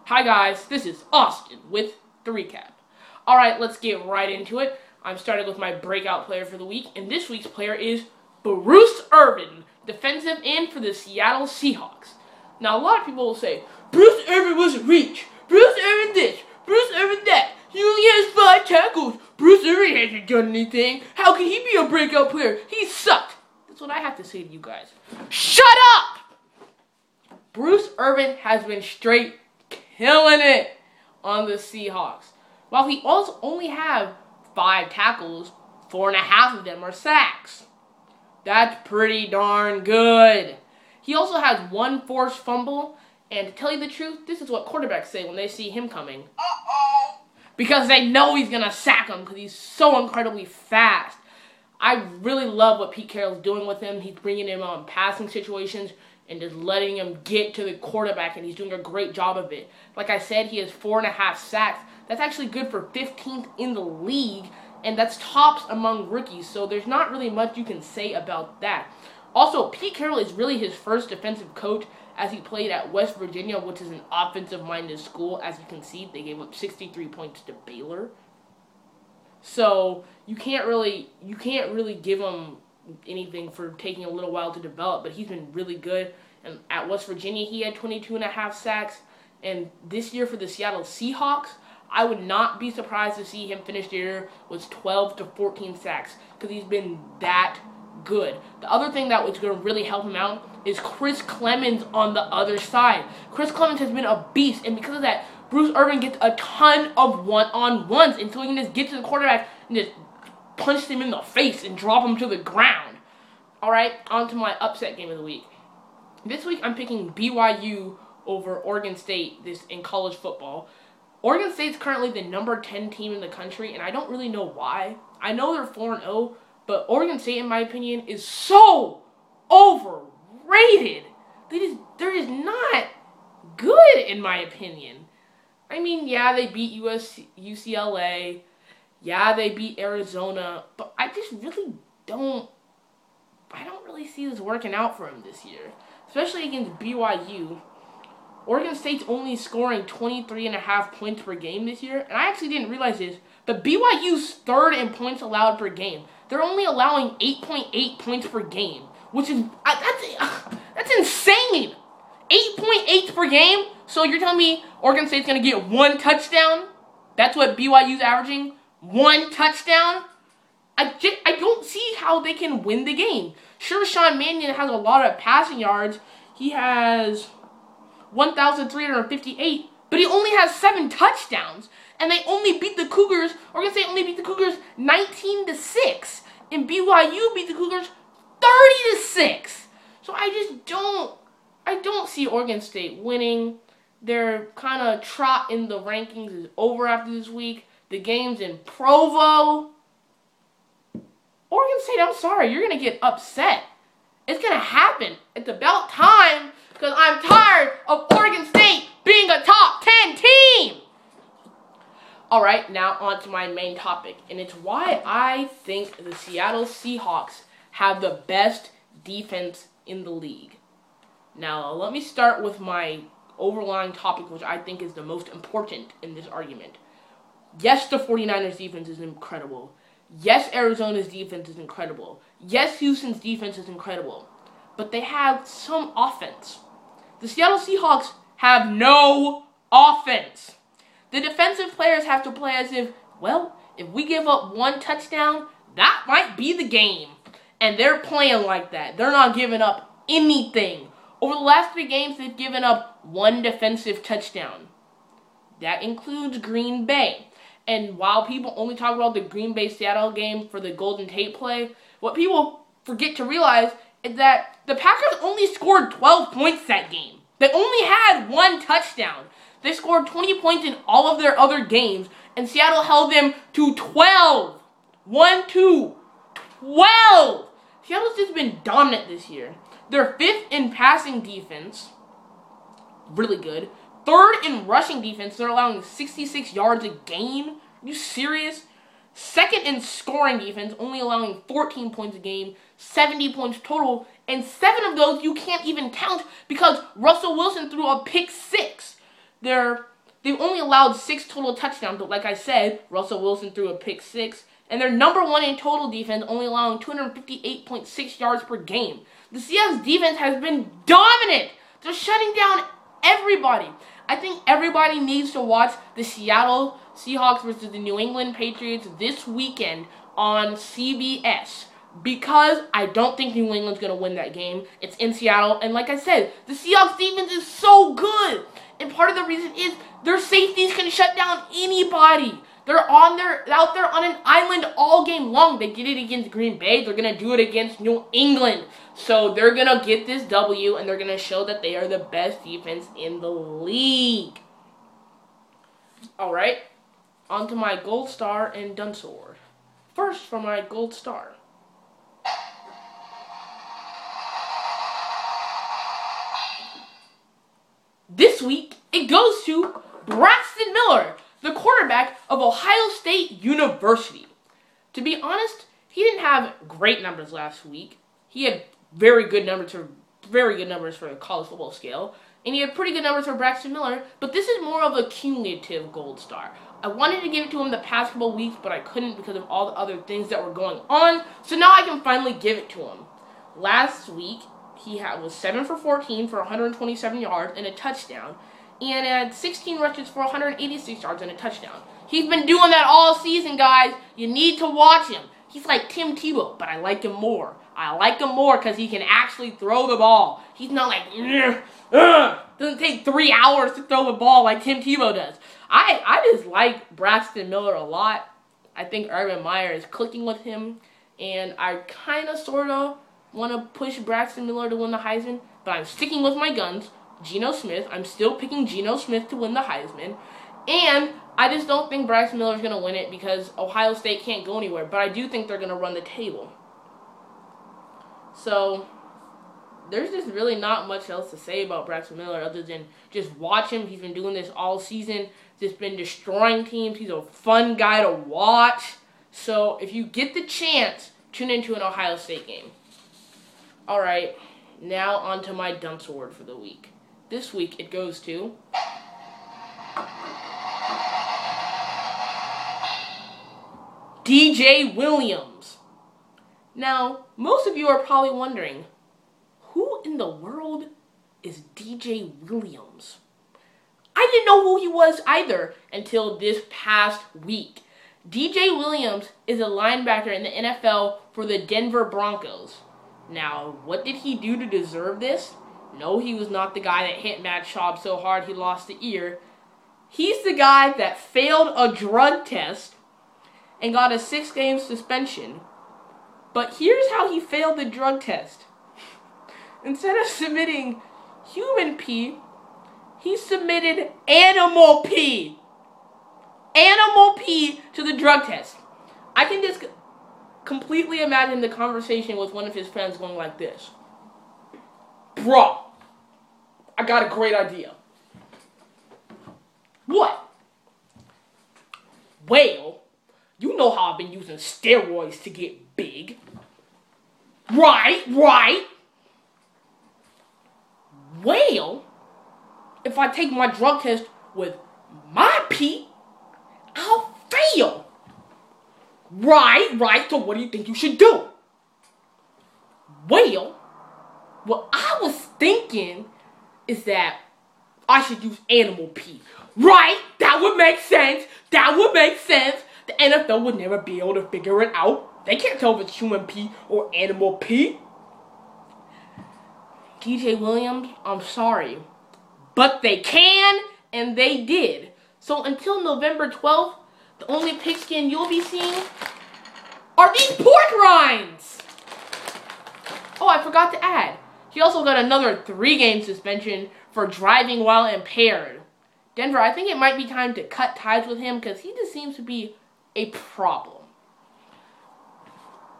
Hi guys, this is Austin with the recap. Alright, let's get right into it. I'm starting with my breakout player for the week, and this week's player is Bruce Irvin, defensive end for the Seattle Seahawks. Now, a lot of people will say, Bruce Irvin was a reach, Bruce Irvin this, Bruce Irvin that, he only has 5 tackles, Bruce Irvin hasn't done anything, how can he be a breakout player? He sucked. That's what I have to say to you guys. Shut up! Bruce Irvin has been straight killing it on the Seahawks. While he also only have 5 tackles, 4.5 of them are sacks. That's pretty darn good. He also has 1 forced fumble, and to tell you the truth, this is what quarterbacks say when they see him coming. Because they know he's going to sack him because he's so incredibly fast. I really love what Pete Carroll's doing with him. He's bringing him on passing situations and just letting him get to the quarterback, and he's doing a great job of it. Like I said, he has 4.5 sacks. That's actually good for 15th in the league, and that's tops among rookies, so there's not really much you can say about that. Also, Pete Carroll is really his first defensive coach as he played at West Virginia, which is an offensive-minded school. As you can see, they gave up 63 points to Baylor. So you can't really give him anything for taking a little while to develop, but he's been really good. And at West Virginia, he had 22.5 sacks. And this year for the Seattle Seahawks, I would not be surprised to see him finish the year with 12 to 14 sacks because he's been that good. The other thing that was going to really help him out is Chris Clemons on the other side. Chris Clemons has been a beast, and because of that, Bruce Irvin gets a ton of one-on-ones, and so he can just get to the quarterback and just punch him in the face and drop him to the ground. Alright, on to my upset game of the week. This week I'm picking BYU over Oregon State in college football. Oregon State's currently the number 10 team in the country, and I don't really know why. I know they're 4-0, but Oregon State, in my opinion, is so overrated. They're just not good, in my opinion. I mean, yeah, they beat UCLA. Yeah, they beat Arizona. But I just really don't really see this working out for him this year. Especially against BYU. Oregon State's only scoring 23.5 points per game this year. And I actually didn't realize this, but BYU's third in points allowed per game. They're only allowing 8.8 points per game, which is that's insane. 8.8 per game. So you're telling me Oregon State's gonna get 1 touchdown? That's what BYU's averaging? 1 touchdown? I don't see how they can win the game. Sure, Sean Mannion has a lot of passing yards. He has 1,358, but he only has 7 touchdowns. And they only beat the Cougars, Oregon State only beat the Cougars 19-6. And BYU beat the Cougars 30-6. So I don't see Oregon State winning. Their kind of trot in the rankings is over after this week. The game's in Provo. Oregon State, I'm sorry, you're going to get upset. It's going to happen. It's about time because I'm tired of Oregon State being a top 10 team. Alright, now on to my main topic, and it's why I think the Seattle Seahawks have the best defense in the league. Now, let me start with my overlying topic, which I think is the most important in this argument. Yes, the 49ers defense is incredible. Yes, Arizona's defense is incredible. Yes, Houston's defense is incredible. But they have some offense. The Seattle Seahawks have no offense. The defensive players have to play as if, well, if we give up 1 touchdown, that might be the game. And they're playing like that. They're not giving up anything. Over the last 3 games, they've given up 1 defensive touchdown. That includes Green Bay. And while people only talk about the Green Bay-Seattle game for the Golden Tate play, what people forget to realize is that the Packers only scored 12 points that game. They only had 1 touchdown. They scored 20 points in all of their other games, and Seattle held them to 12. 1, 2, 12. Seattle's just been dominant this year. They're 5th in passing defense. Really good. 3rd in rushing defense. They're allowing 66 yards a game. Are you serious? 2nd in scoring defense, only allowing 14 points a game, 70 points total, and 7 of those you can't even count because Russell Wilson threw a pick 6. They're They've only allowed 6 total touchdowns, but like I said, Russell Wilson threw a pick 6. And they're number 1 in total defense, only allowing 258.6 yards per game. The Seahawks defense has been dominant. They're shutting down everybody. I think everybody needs to watch the Seattle Seahawks versus the New England Patriots this weekend on CBS. Because I don't think New England's going to win that game. It's in Seattle. And like I said, the Seahawks defense is so good. And part of the reason is their safeties can shut down anybody. They're out there on an island all game long. They did it against Green Bay. They're going to do it against New England. So they're going to get this W, and they're going to show that they are the best defense in the league. All right, on to my Gold Star and Dunce Award. First, for my Gold Star. This week, it goes to Braxton Miller, the quarterback of Ohio State University. To be honest, he didn't have great numbers last week. He had very good numbers for the college football scale, and he had pretty good numbers for Braxton Miller, but this is more of a cumulative Gold Star. I wanted to give it to him the past couple weeks, but I couldn't because of all the other things that were going on, so now I can finally give it to him. Last week, he was 7 for 14 for 127 yards and a touchdown, and had 16 rushes for 186 yards and a touchdown. He's been doing that all season, guys. You need to watch him. He's like Tim Tebow, but I like him more. I like him more because he can actually throw the ball. He's not like, doesn't take 3 hours to throw the ball like Tim Tebow does. I just like Braxton Miller a lot. I think Irvin is clicking with him, and I kind of, sort of want to push Braxton Miller to win the Heisman, but I'm sticking with my guns. Geno Smith. I'm still picking Geno Smith to win the Heisman. And I just don't think Braxton Miller is going to win it because Ohio State can't go anywhere. But I do think they're going to run the table. So, there's just really not much else to say about Braxton Miller other than just watch him. He's been doing this all season. Just been destroying teams. He's a fun guy to watch. So, if you get the chance, tune into an Ohio State game. Alright, now on to my Dunce Award for the week. This week, it goes to DJ Williams. Now, most of you are probably wondering, who in the world is DJ Williams? I didn't know who he was either until this past week. DJ Williams is a linebacker in the NFL for the Denver Broncos. Now, what did he do to deserve this? No, he was not the guy that hit Matt Schaub so hard he lost the ear. He's the guy that failed a drug test and got a 6-game suspension. But here's how he failed the drug test. Instead of submitting human pee, he submitted animal pee. Animal pee to the drug test. I can just completely imagine the conversation with one of his friends going like this. Bro, I got a great idea. What? Well, you know how I've been using steroids to get big. Right. Well, if I take my drug test with my pee, I'll fail. Right. So what do you think you should do? Well, what I was thinking is that I should use animal pee. Right? That would make sense. The NFL would never be able to figure it out. They can't tell if it's human pee or animal pee. DJ Williams, I'm sorry. But they can, and they did. So until November 12th, the only pigskin you'll be seeing are these pork rinds. Oh, I forgot to add. He also got another 3-game suspension for driving while impaired. Denver, I think it might be time to cut ties with him because he just seems to be a problem.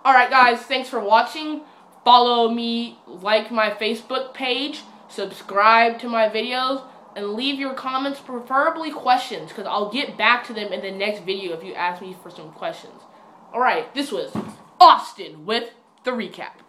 Alright guys, thanks for watching. Follow me, like my Facebook page, subscribe to my videos, and leave your comments, preferably questions, because I'll get back to them in the next video if you ask me for some questions. Alright, this was Austin with the recap.